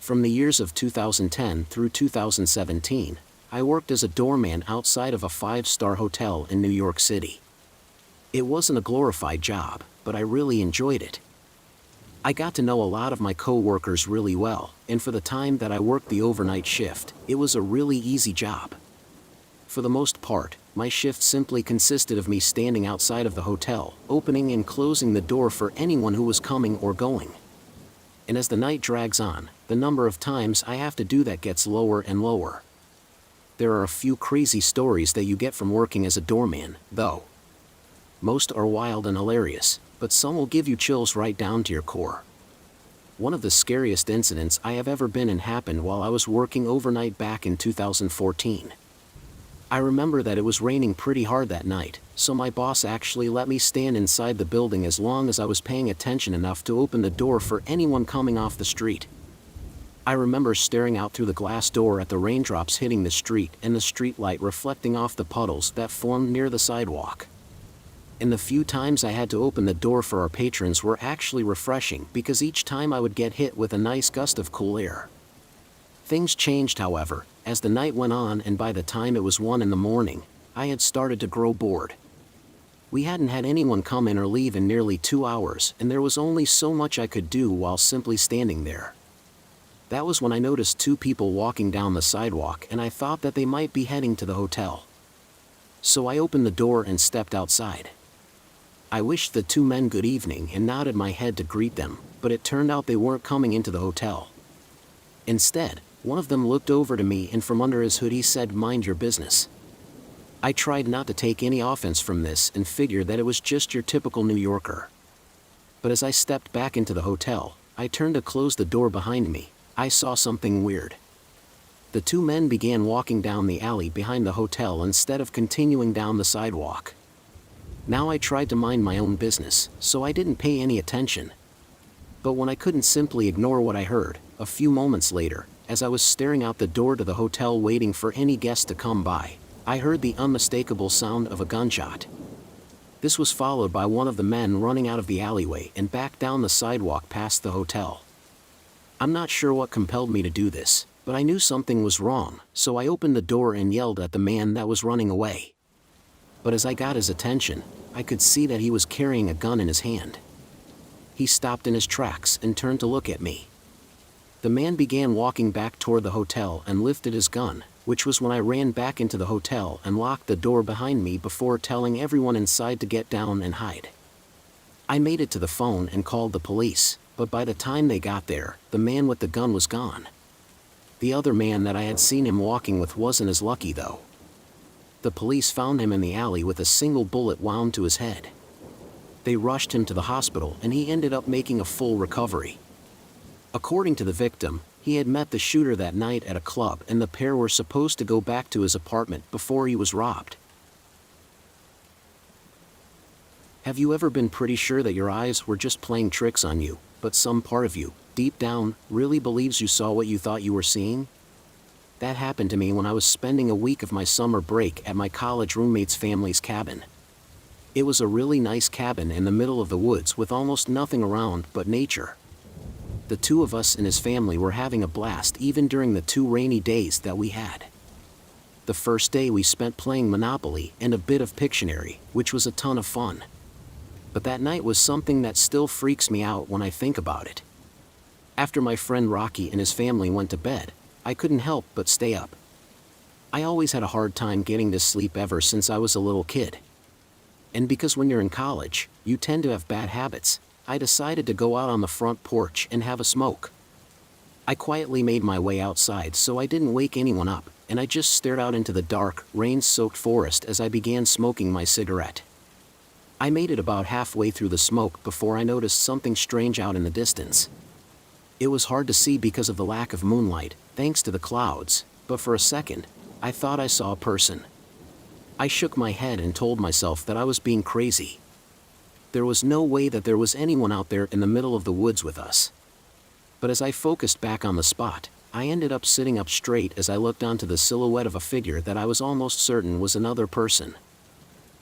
From the years of 2010 through 2017, I worked as a doorman outside of a 5-star hotel in New York City. It wasn't a glorified job, but I really enjoyed it. I got to know a lot of my co-workers really well, and for the time that I worked the overnight shift, it was a really easy job. For the most part, my shift simply consisted of me standing outside of the hotel, opening and closing the door for anyone who was coming or going. And as the night drags on, the number of times I have to do that gets lower and lower. There are a few crazy stories that you get from working as a doorman, though. Most are wild and hilarious, but some will give you chills right down to your core. One of the scariest incidents I have ever been in happened while I was working overnight back in 2014. I remember that it was raining pretty hard that night, so my boss actually let me stand inside the building as long as I was paying attention enough to open the door for anyone coming off the street. I remember staring out through the glass door at the raindrops hitting the street and the street light reflecting off the puddles that formed near the sidewalk. And the few times I had to open the door for our patrons were actually refreshing because each time I would get hit with a nice gust of cool air. Things changed, however, as the night went on, and by the time it was 1 in the morning, I had started to grow bored. We hadn't had anyone come in or leave in nearly 2 hours, and there was only so much I could do while simply standing there. That was when I noticed 2 people walking down the sidewalk, and I thought that they might be heading to the hotel. So I opened the door and stepped outside. I wished the 2 men good evening and nodded my head to greet them, but it turned out they weren't coming into the hotel. Instead, one of them looked over to me and from under his hoodie said, "Mind your business." I tried not to take any offense from this and figured that it was just your typical New Yorker. But as I stepped back into the hotel, I turned to close the door behind me. I saw something weird. The 2 men began walking down the alley behind the hotel instead of continuing down the sidewalk. Now I tried to mind my own business, so I didn't pay any attention. But when I couldn't simply ignore what I heard, a few moments later, as I was staring out the door to the hotel waiting for any guest to come by, I heard the unmistakable sound of a gunshot. This was followed by one of the men running out of the alleyway and back down the sidewalk past the hotel. I'm not sure what compelled me to do this, but I knew something was wrong, so I opened the door and yelled at the man that was running away. But as I got his attention, I could see that he was carrying a gun in his hand. He stopped in his tracks and turned to look at me. The man began walking back toward the hotel and lifted his gun, which was when I ran back into the hotel and locked the door behind me before telling everyone inside to get down and hide. I made it to the phone and called the police, but by the time they got there, the man with the gun was gone. The other man that I had seen him walking with wasn't as lucky though. The police found him in the alley with a single bullet wound to his head. They rushed him to the hospital and he ended up making a full recovery. According to the victim, he had met the shooter that night at a club and the pair were supposed to go back to his apartment before he was robbed. Have you ever been pretty sure that your eyes were just playing tricks on you, but some part of you, deep down, really believes you saw what you thought you were seeing? That happened to me when I was spending a week of my summer break at my college roommate's family's cabin. It was a really nice cabin in the middle of the woods with almost nothing around but nature. The 2 of us and his family were having a blast even during the 2 rainy days that we had. The first day we spent playing Monopoly and a bit of Pictionary, which was a ton of fun. But that night was something that still freaks me out when I think about it. After my friend Rocky and his family went to bed, I couldn't help but stay up. I always had a hard time getting to sleep ever since I was a little kid. And because when you're in college, you tend to have bad habits, I decided to go out on the front porch and have a smoke. I quietly made my way outside so I didn't wake anyone up, and I just stared out into the dark, rain-soaked forest as I began smoking my cigarette. I made it about halfway through the smoke before I noticed something strange out in the distance. It was hard to see because of the lack of moonlight, thanks to the clouds, but for a second, I thought I saw a person. I shook my head and told myself that I was being crazy. There was no way that there was anyone out there in the middle of the woods with us. But as I focused back on the spot, I ended up sitting up straight as I looked onto the silhouette of a figure that I was almost certain was another person.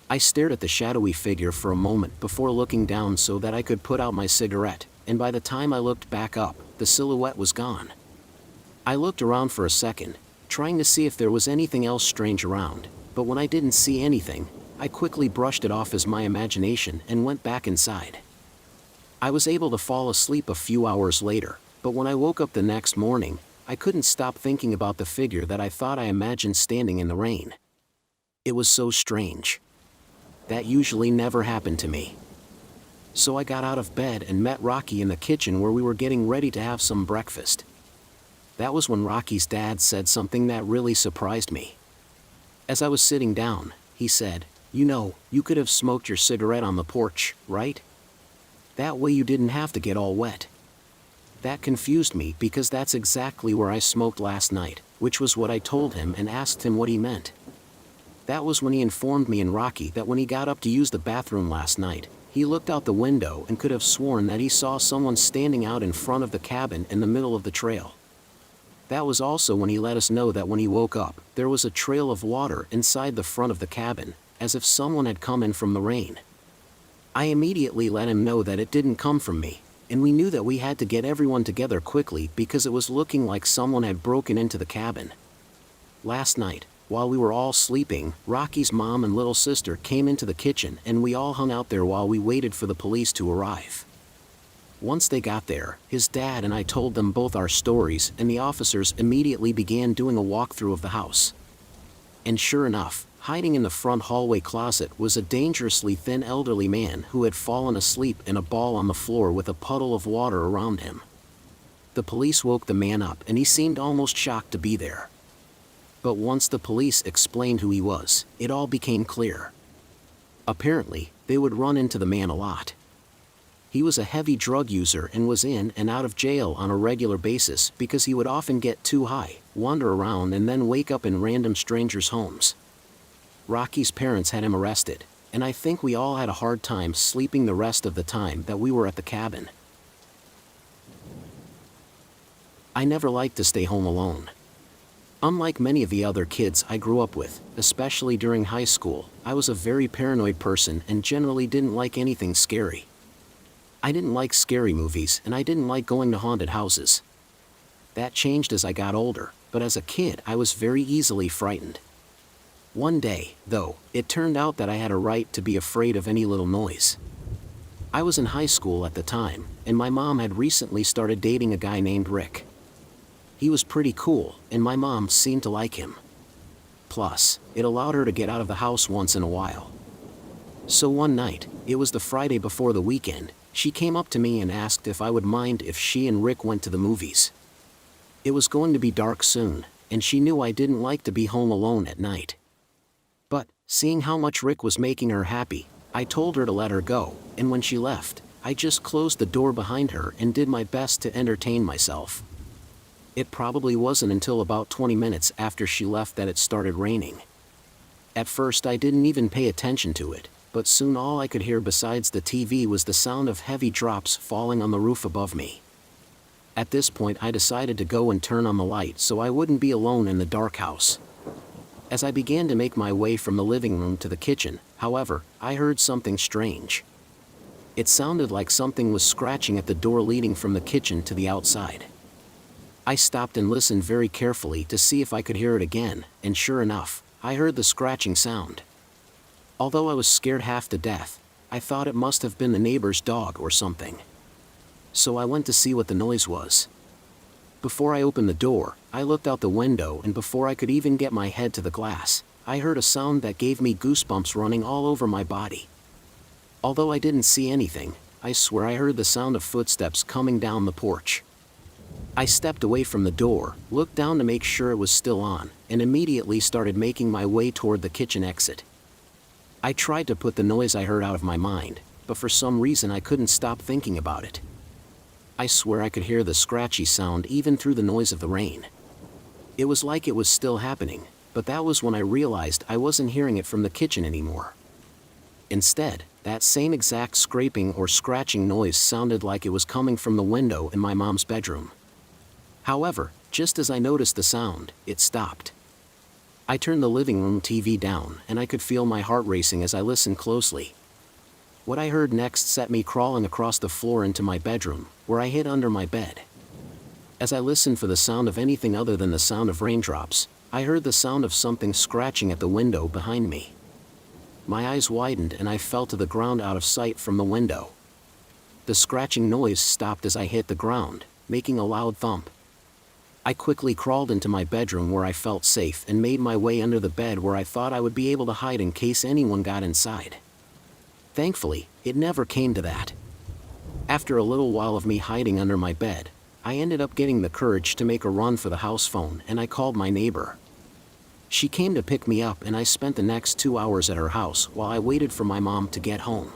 I stared at the shadowy figure for a moment before looking down so that I could put out my cigarette, and by the time I looked back up, the silhouette was gone. I looked around for a second, trying to see if there was anything else strange around, but when I didn't see anything, I quickly brushed it off as my imagination and went back inside. I was able to fall asleep a few hours later, but when I woke up the next morning, I couldn't stop thinking about the figure that I thought I imagined standing in the rain. It was so strange. That usually never happened to me. So I got out of bed and met Rocky in the kitchen where we were getting ready to have some breakfast. That was when Rocky's dad said something that really surprised me. As I was sitting down, he said, "You know, you could have smoked your cigarette on the porch, right? That way you didn't have to get all wet." That confused me because that's exactly where I smoked last night, which was what I told him and asked him what he meant. That was when he informed me and Rocky that when he got up to use the bathroom last night, he looked out the window and could have sworn that he saw someone standing out in front of the cabin in the middle of the trail. That was also when he let us know that when he woke up, there was a trail of water inside the front of the cabin, as if someone had come in from the rain. I immediately let him know that it didn't come from me, and we knew that we had to get everyone together quickly because it was looking like someone had broken into the cabin. Last night, while we were all sleeping, Rocky's mom and little sister came into the kitchen and we all hung out there while we waited for the police to arrive. Once they got there, his dad and I told them both our stories and the officers immediately began doing a walkthrough of the house. And sure enough, hiding in the front hallway closet was a dangerously thin elderly man who had fallen asleep in a ball on the floor with a puddle of water around him. The police woke the man up and he seemed almost shocked to be there. But once the police explained who he was, it all became clear. Apparently, they would run into the man a lot. He was a heavy drug user and was in and out of jail on a regular basis because he would often get too high, wander around and then wake up in random strangers' homes. Rocky's parents had him arrested, and I think we all had a hard time sleeping the rest of the time that we were at the cabin. I never liked to stay home alone. Unlike many of the other kids I grew up with, especially during high school, I was a very paranoid person and generally didn't like anything scary. I didn't like scary movies and I didn't like going to haunted houses. That changed as I got older, but as a kid I was very easily frightened. One day, though, it turned out that I had a right to be afraid of any little noise. I was in high school at the time, and my mom had recently started dating a guy named Rick. He was pretty cool, and my mom seemed to like him. Plus, it allowed her to get out of the house once in a while. So one night, it was the Friday before the weekend, she came up to me and asked if I would mind if she and Rick went to the movies. It was going to be dark soon, and she knew I didn't like to be home alone at night. But, seeing how much Rick was making her happy, I told her to let her go, and when she left, I just closed the door behind her and did my best to entertain myself. It probably wasn't until about 20 minutes after she left that it started raining. At first I didn't even pay attention to it, but soon all I could hear besides the TV was the sound of heavy drops falling on the roof above me. At this point I decided to go and turn on the light so I wouldn't be alone in the dark house. As I began to make my way from the living room to the kitchen, however, I heard something strange. It sounded like something was scratching at the door leading from the kitchen to the outside. I stopped and listened very carefully to see if I could hear it again, and sure enough, I heard the scratching sound. Although I was scared half to death, I thought it must have been the neighbor's dog or something. So I went to see what the noise was. Before I opened the door, I looked out the window and before I could even get my head to the glass, I heard a sound that gave me goosebumps running all over my body. Although I didn't see anything, I swear I heard the sound of footsteps coming down the porch. I stepped away from the door, looked down to make sure it was still on, and immediately started making my way toward the kitchen exit. I tried to put the noise I heard out of my mind, but for some reason I couldn't stop thinking about it. I swear I could hear the scratchy sound even through the noise of the rain. It was like it was still happening, but that was when I realized I wasn't hearing it from the kitchen anymore. Instead, that same exact scraping or scratching noise sounded like it was coming from the window in my mom's bedroom. However, just as I noticed the sound, it stopped. I turned the living room TV down and I could feel my heart racing as I listened closely. What I heard next set me crawling across the floor into my bedroom, where I hid under my bed. As I listened for the sound of anything other than the sound of raindrops, I heard the sound of something scratching at the window behind me. My eyes widened and I fell to the ground out of sight from the window. The scratching noise stopped as I hit the ground, making a loud thump. I quickly crawled into my bedroom where I felt safe and made my way under the bed where I thought I would be able to hide in case anyone got inside. Thankfully, it never came to that. After a little while of me hiding under my bed, I ended up getting the courage to make a run for the house phone and I called my neighbor. She came to pick me up and I spent the next 2 hours at her house while I waited for my mom to get home.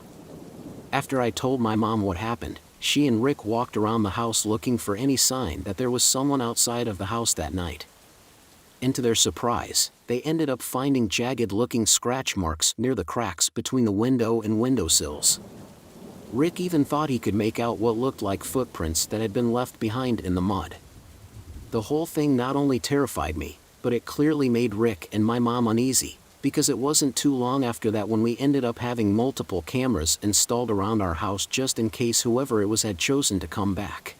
After I told my mom what happened, she and Rick walked around the house looking for any sign that there was someone outside of the house that night. And to their surprise, they ended up finding jagged-looking scratch marks near the cracks between the window and windowsills. Rick even thought he could make out what looked like footprints that had been left behind in the mud. The whole thing not only terrified me, but it clearly made Rick and my mom uneasy, because it wasn't too long after that when we ended up having multiple cameras installed around our house just in case whoever it was had chosen to come back.